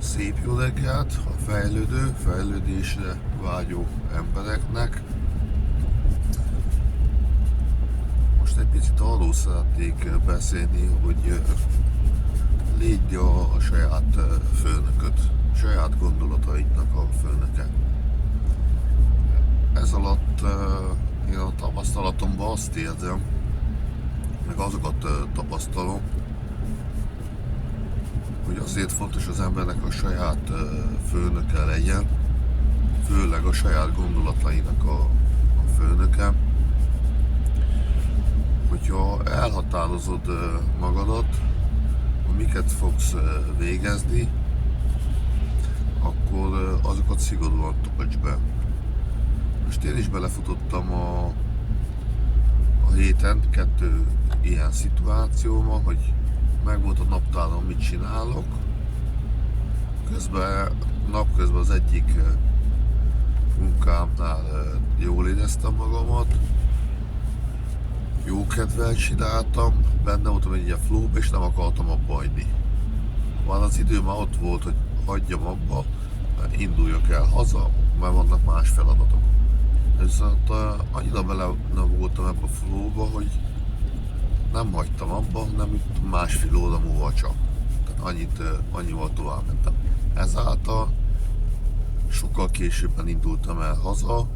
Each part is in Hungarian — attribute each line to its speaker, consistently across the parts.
Speaker 1: Szép jó reggelt a fejlődésre vágyó embereknek. Most egy picit arról szeretnék beszélni, hogy légy a saját főnököd, saját gondolataidnak a főnöke. Ez alatt én a tapasztalatomban azt érzem, meg azokat tapasztalom, hogy azért fontos az embernek a saját főnöke legyen, főleg a saját gondolatainak a főnöke, hogyha elhatározod magadat, hogy miket fogsz végezni, akkor azokat szigorúan töltsd be. Most én is belefutottam a héten 2 ilyen szituációban, hogy megvolt a naptáron, mit csinálok. Napközben az egyik munkámnál jól éreztem magamat, jó kedvel csináltam, benne voltam egy ilyen flowba, és nem akartam abba hagyni. Már az idő már ott volt, hogy hagyjam abba, induljak el haza, mert vannak más feladatok. Viszont annyira bele voltam ebbe a flowba, hogy nem hagytam abba, hanem itt másfél óra múlva csak. Tehát annyival tovább mentem. Ezáltal sokkal későbben indultam el haza,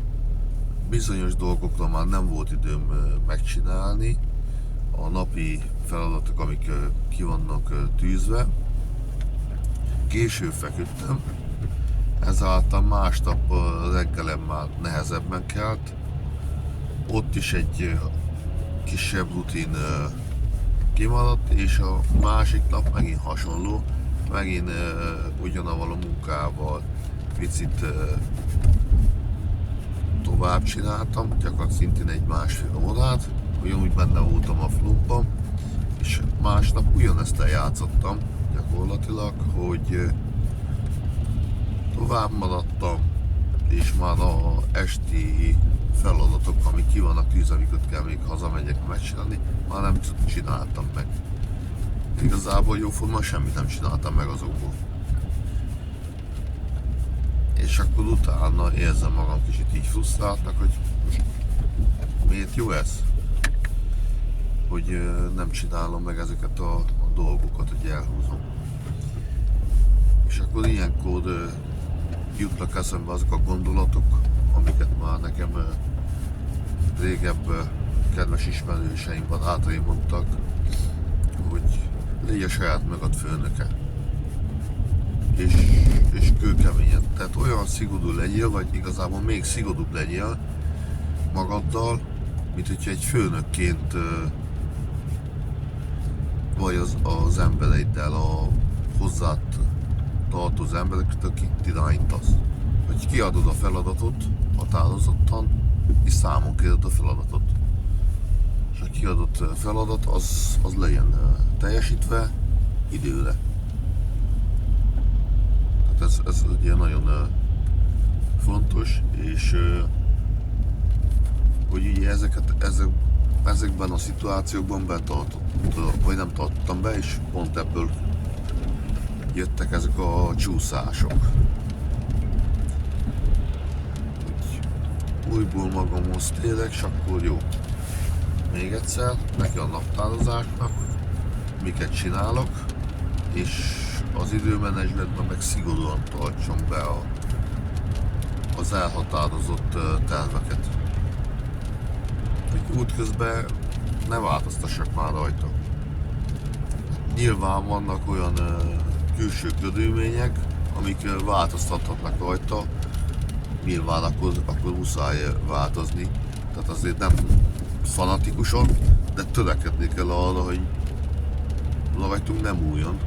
Speaker 1: bizonyos dolgokra már nem volt időm megcsinálni, a napi feladatok, amik ki vannak tűzve. Később feküdtem, ezáltal másnap reggelen már nehezebben kelt. Ott is egy kisebb rutin kimaradt, és a másik nap megint hasonló, megint ugyanavval a munkával picit tovább csináltam, gyakorlatilag szintén egy másfél órát, ugyanúgy benne voltam a flowban, és másnap ugyanezt eljátszottam gyakorlatilag, hogy tovább maradtam, és már a esti feladatok, amik ki vannak tűzve, amiket kell még hazamegyek megcsinálni, már nem csináltam meg. Igazából jóformán semmit nem csináltam meg azokból. És akkor utána érzem magam kicsit így frusztráltnak, hogy miért jó ez? Hogy nem csinálom meg ezeket a dolgokat, hogy elhúzom. És akkor ilyenkor jutnak eszembe azok a gondolatok, amiket már nekem régebb kedves ismerőseim, barátaim mondtak, hogy légy a saját magad főnöke. És kőkeményen. Tehát olyan szigorú legyél, vagy igazából még szigorúbb legyél magaddal, mint hogyha egy főnökként vagy az embereiddel, a hozzád tartozó embereket, akik irányítasz. Hogy kiadod a feladatot határozottan, és számon kérod a feladatot. És a kiadott feladat az legyen teljesítve időre. Tehát ez ugye nagyon fontos, és hogy ugye ezekben a szituációkban betartottam, vagy nem tartottam be, és pont ebből jöttek ezek a csúszások. Újból magamhoz térek, és akkor jó. Még egyszer, neki a naptározásnak, miket csinálok, és az időmenedzsmentben meg szigorúan tartsam be az elhatározott terveket. Hogy útközben ne változtassak már rajta. Nyilván vannak olyan külső körülmények, amik változtathatnak rajta, nyilván akkor muszáj változni. Tehát azért nem fanatikusan, de törekedni kell arra, hogy rajtunk nem újjon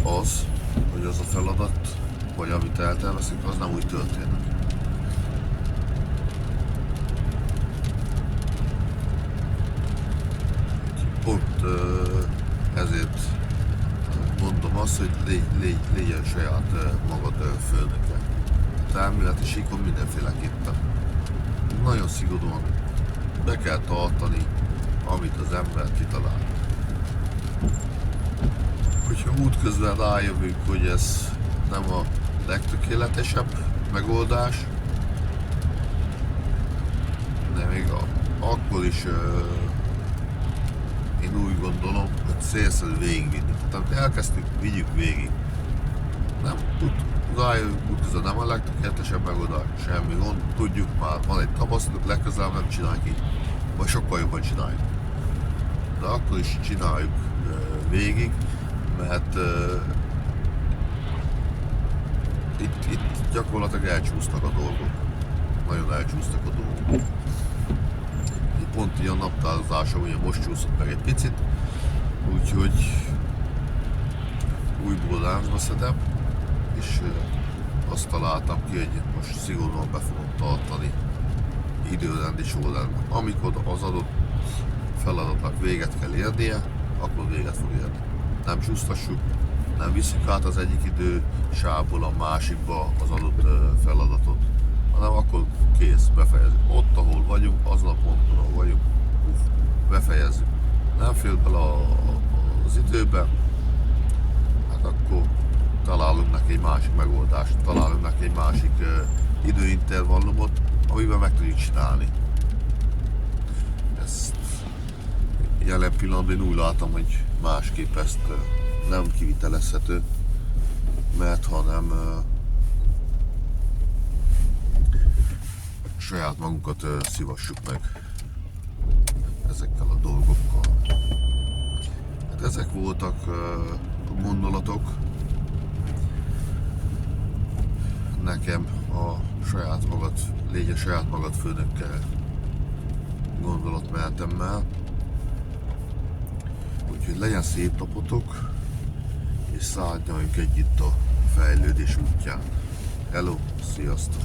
Speaker 1: az, hogy az a feladat, vagy amit eltervezünk, az nem úgy történik. Pont ezért mondom azt, hogy légy a saját magad főnöke. Tehát elméleti síkon mindenféleképpen. Nagyon szigorúan be kell tartani, amit az ember kitalál. hogyha útközben rájövünk, hogy ez nem a legtökéletesebb megoldás, de még akkor is én úgy gondolom, hogy célszerű végigvinni. Tehát elkezdtük, vigyük végig. Nem, rájövünk útközben nem a legtökéletesebb megoldás, semmi gond, tudjuk már, van egy tapasztalat, legközelebb nem csináljuk így, vagy sokkal jobban csináljuk. De akkor is csináljuk végig, mert itt gyakorlatilag elcsúsznak a dolgok. Nagyon elcsúsztak a dolgok. Itt pont ilyen naptározása, ugye most csúszott meg egy picit, úgyhogy újból láncba szedem, és azt találtam ki, hogy most szigorúan be fogom tartani időrendi sorrendben. Amikor az adott feladatnak véget kell érnie, akkor véget fog érni. Nem csúsztassuk, nem viszik át az egyik idősávból a másikba az adott feladatot, hanem akkor kész, befejezzük. Ott, ahol vagyunk, azon a ponton, ahol vagyunk, befejezzük. Nem fél bele az időben, hát akkor találunk neki egy másik megoldást, találunk neki egy másik időintervallumot, amiben meg tudjuk csinálni. Ezt jelen pillanatban én úgy látom, hogy másképp ezt nem kivitelezhető, mert hanem saját magunkat szívassuk meg ezekkel a dolgokkal. Hát ezek voltak gondolatok nekem a saját magad, légy saját magad főnökkel gondolatmenetemmel. Úgyhogy legyen szép napotok, és szálljunk együtt a fejlődés útján. Hello, sziasztok!